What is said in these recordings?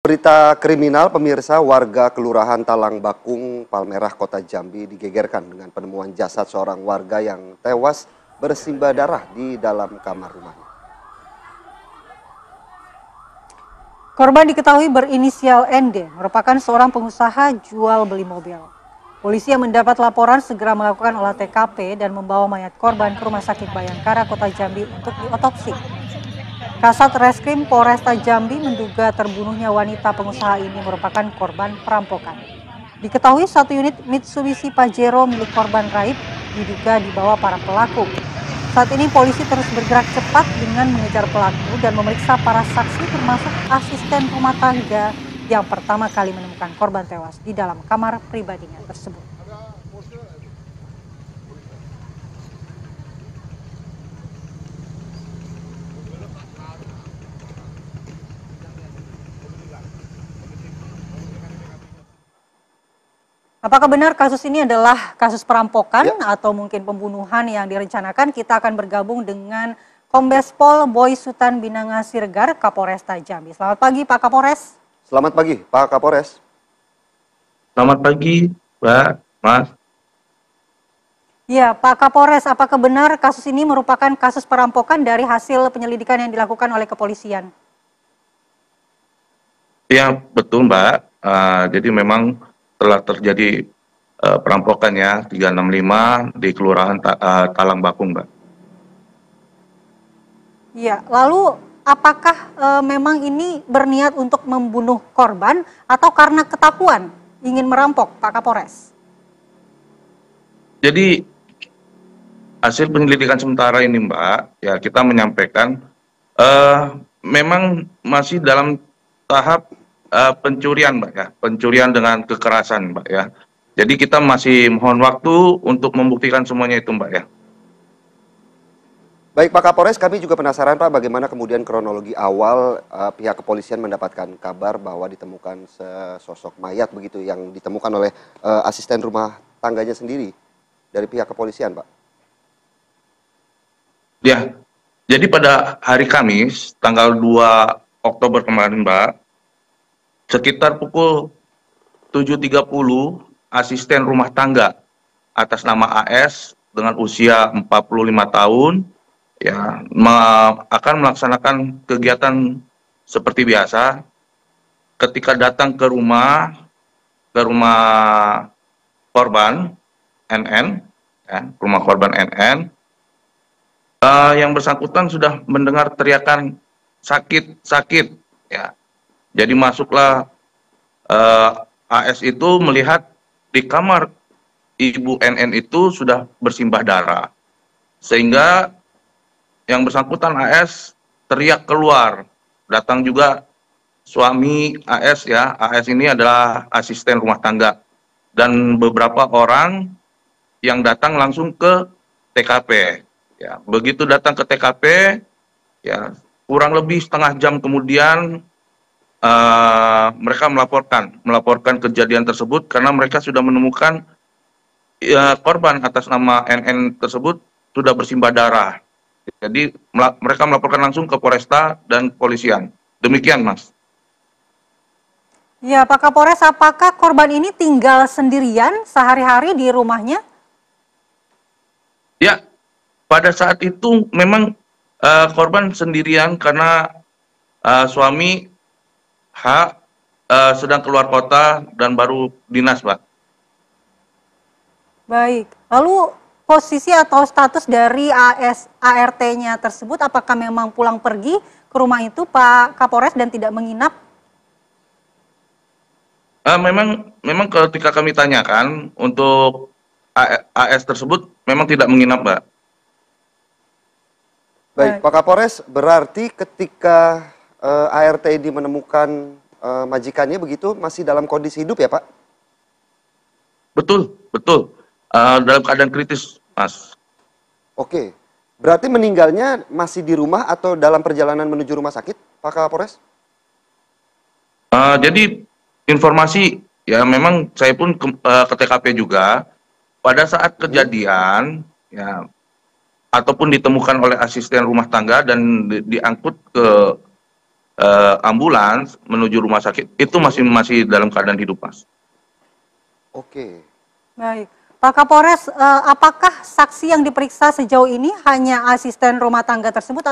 Berita kriminal pemirsa, warga Kelurahan Talang Bakung, Palmerah, Kota Jambi digegerkan dengan penemuan jasad seorang warga yang tewas bersimbah darah di dalam kamar rumahnya. Korban diketahui berinisial ND, merupakan seorang pengusaha jual beli mobil. Polisi yang mendapat laporan segera melakukan olah TKP dan membawa mayat korban ke Rumah Sakit Bayangkara, Kota Jambi untuk diotopsi. Kasat Reskrim Polresta Jambi menduga terbunuhnya wanita pengusaha ini merupakan korban perampokan. Diketahui satu unit Mitsubishi Pajero milik korban raib diduga dibawa para pelaku. Saat ini polisi terus bergerak cepat dengan mengejar pelaku dan memeriksa para saksi termasuk asisten rumah tangga yang pertama kali menemukan korban tewas di dalam kamar pribadinya tersebut. Apakah benar kasus ini adalah kasus perampokan atau mungkin pembunuhan yang direncanakan? Kita akan bergabung dengan Kombes Pol Boy Sutan Binanga Siregar, Kapolresta Jambi. Selamat pagi Pak Kapolres. Selamat pagi Pak Kapolres. Selamat pagi Mbak, Mas. Ya Pak Kapolres, apakah benar kasus ini merupakan kasus perampokan dari hasil penyelidikan yang dilakukan oleh kepolisian? Ya betul Mbak, jadi memang telah terjadi perampokan ya 365 di Kelurahan Talang Bakung, Mbak. Iya, lalu apakah memang ini berniat untuk membunuh korban atau karena ketakuan ingin merampok, Pak Kapolres? Jadi hasil penyelidikan sementara ini Mbak, ya kita menyampaikan memang masih dalam tahap pencurian Mbak ya, pencurian dengan kekerasan Mbak ya. Jadi kita masih mohon waktu untuk membuktikan semuanya itu Mbak ya. Baik Pak Kapolres, kami juga penasaran Pak bagaimana kemudian kronologi awal pihak kepolisian mendapatkan kabar bahwa ditemukan sesosok mayat begitu yang ditemukan oleh asisten rumah tangganya sendiri dari pihak kepolisian Pak. Ya, jadi pada hari Kamis tanggal 2 Oktober kemarin Mbak, sekitar pukul 7.30 asisten rumah tangga atas nama AS dengan usia 45 tahun ya akan melaksanakan kegiatan seperti biasa. Ketika datang ke rumah korban NN ya, rumah korban NN, yang bersangkutan sudah mendengar teriakan sakit ya. Jadi masuklah AS itu melihat di kamar ibu NN itu sudah bersimbah darah. Sehingga yang bersangkutan AS teriak keluar. Datang juga suami AS ya. AS ini adalah asisten rumah tangga. Dan beberapa orang yang datang langsung ke TKP. Ya, begitu datang ke TKP, ya kurang lebih setengah jam kemudian mereka melaporkan kejadian tersebut karena mereka sudah menemukan korban atas nama NN tersebut sudah bersimbah darah. Jadi mereka melaporkan langsung ke Polresta dan kepolisian. Demikian, Mas. Ya, Pak Kapolres, apakah korban ini tinggal sendirian sehari-hari di rumahnya? Ya, pada saat itu memang korban sendirian karena suami sedang keluar kota dan baru dinas, Pak. Baik, lalu posisi atau status dari ART-nya tersebut apakah memang pulang pergi ke rumah itu Pak Kapolres dan tidak menginap? Memang ketika kami tanyakan untuk AS tersebut memang tidak menginap, Mbak. Baik, Pak Kapolres, berarti ketika ART ini menemukan majikannya begitu masih dalam kondisi hidup ya Pak? Betul. Dalam keadaan kritis, Mas. Oke, berarti meninggalnya masih di rumah atau dalam perjalanan menuju rumah sakit, Pak Kapolres? Jadi informasi ya memang saya pun ke TKP juga pada saat kejadian ya ataupun ditemukan oleh asisten rumah tangga dan diangkut ke ambulans menuju rumah sakit itu masih dalam keadaan hidup, Mas. Oke. Baik. Pak Kapolres, apakah saksi yang diperiksa sejauh ini hanya asisten rumah tangga tersebut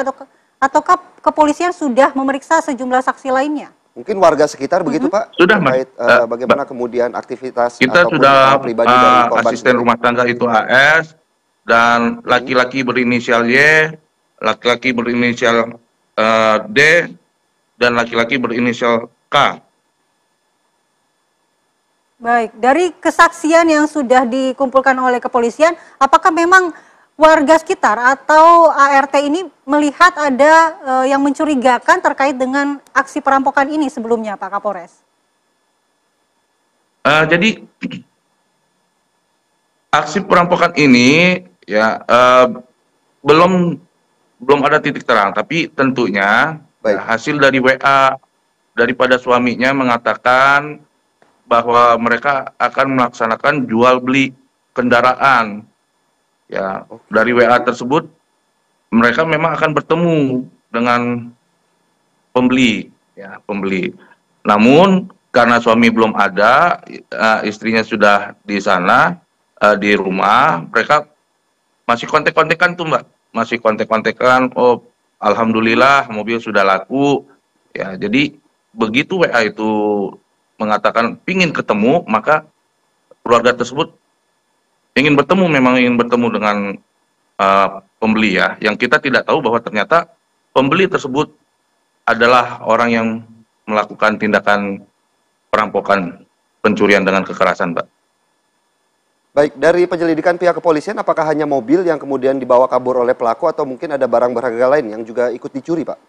ataukah kepolisian sudah memeriksa sejumlah saksi lainnya? Mungkin warga sekitar begitu Pak? Sudah, Mas. Terkait bagaimana kemudian aktivitas Kita ataupun sudah pribadi dari korban asisten sendiri. rumah tangga itu AS dan laki-laki berinisial Y, laki-laki berinisial D, dan laki-laki berinisial K. Baik, dari kesaksian yang sudah dikumpulkan oleh kepolisian, apakah memang warga sekitar atau ART ini melihat ada yang mencurigakan terkait dengan aksi perampokan ini sebelumnya, Pak Kapolres? Jadi aksi perampokan ini ya belum ada titik terang, tapi tentunya Baik. hasil dari WA daripada suaminya mengatakan bahwa mereka akan melaksanakan jual beli kendaraan. Ya, dari WA tersebut mereka memang akan bertemu dengan pembeli, ya, pembeli. Namun karena suami belum ada, istrinya sudah di sana di rumah, mereka masih kontek-kontekan tuh, Mbak. Masih kontek-kontekan, oh alhamdulillah mobil sudah laku. Ya, jadi begitu WA itu mengatakan pingin ketemu, maka keluarga tersebut memang ingin bertemu dengan pembeli, ya. Yang kita tidak tahu bahwa ternyata pembeli tersebut adalah orang yang melakukan tindakan perampokan, pencurian dengan kekerasan, Mbak. Baik, dari penyelidikan pihak kepolisian, apakah hanya mobil yang kemudian dibawa kabur oleh pelaku atau mungkin ada barang berharga lain yang juga ikut dicuri, Pak?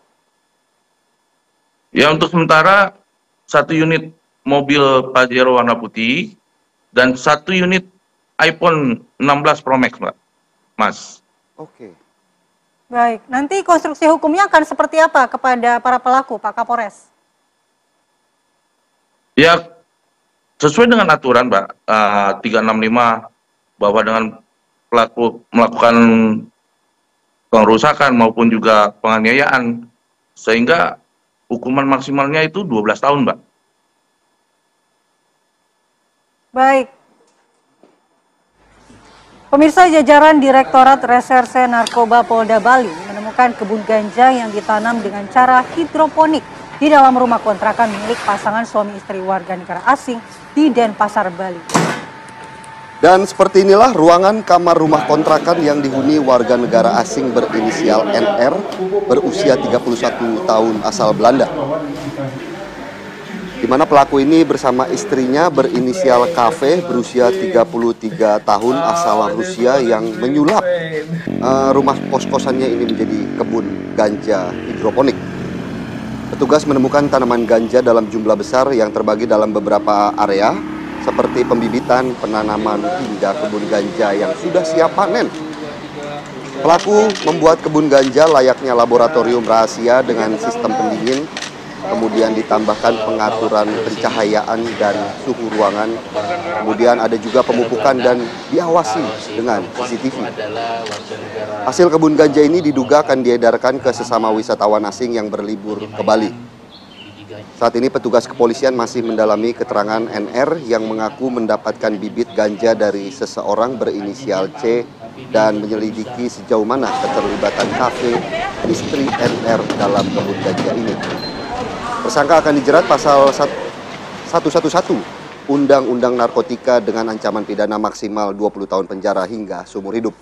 Ya, untuk sementara 1 unit mobil Pajero warna putih dan 1 unit iPhone 16 Pro Max, Mbak. Mas. Oke. Baik, nanti konstruksi hukumnya akan seperti apa kepada para pelaku, Pak Kapolres? Ya, sesuai dengan aturan, Mbak, 365, bahwa dengan pelaku melakukan pengerusakan maupun juga penganiayaan, sehingga hukuman maksimalnya itu 12 tahun, Mbak. Baik. Pemirsa, jajaran Direktorat Reserse Narkoba Polda Bali menemukan kebun ganja yang ditanam dengan cara hidroponik di dalam rumah kontrakan milik pasangan suami istri warga negara asing di Denpasar, Bali. Dan seperti inilah ruangan kamar rumah kontrakan yang dihuni warga negara asing berinisial NR berusia 31 tahun asal Belanda. Di mana pelaku ini bersama istrinya berinisial KV berusia 33 tahun asal Rusia yang menyulap rumah kos-kosannya ini menjadi kebun ganja hidroponik. Petugas menemukan tanaman ganja dalam jumlah besar yang terbagi dalam beberapa area seperti pembibitan, penanaman, hingga kebun ganja yang sudah siap panen. Pelaku membuat kebun ganja layaknya laboratorium rahasia dengan sistem pendingin, kemudian ditambahkan pengaturan pencahayaan dan suhu ruangan, kemudian ada juga pemupukan dan diawasi dengan CCTV. Hasil kebun ganja ini diduga akan diedarkan ke sesama wisatawan asing yang berlibur ke Bali. Saat ini petugas kepolisian masih mendalami keterangan NR yang mengaku mendapatkan bibit ganja dari seseorang berinisial C dan menyelidiki sejauh mana keterlibatan KV istri NR dalam kebun ganja ini. Tersangka akan dijerat pasal 111 Undang-Undang Narkotika dengan ancaman pidana maksimal 20 tahun penjara hingga seumur hidup.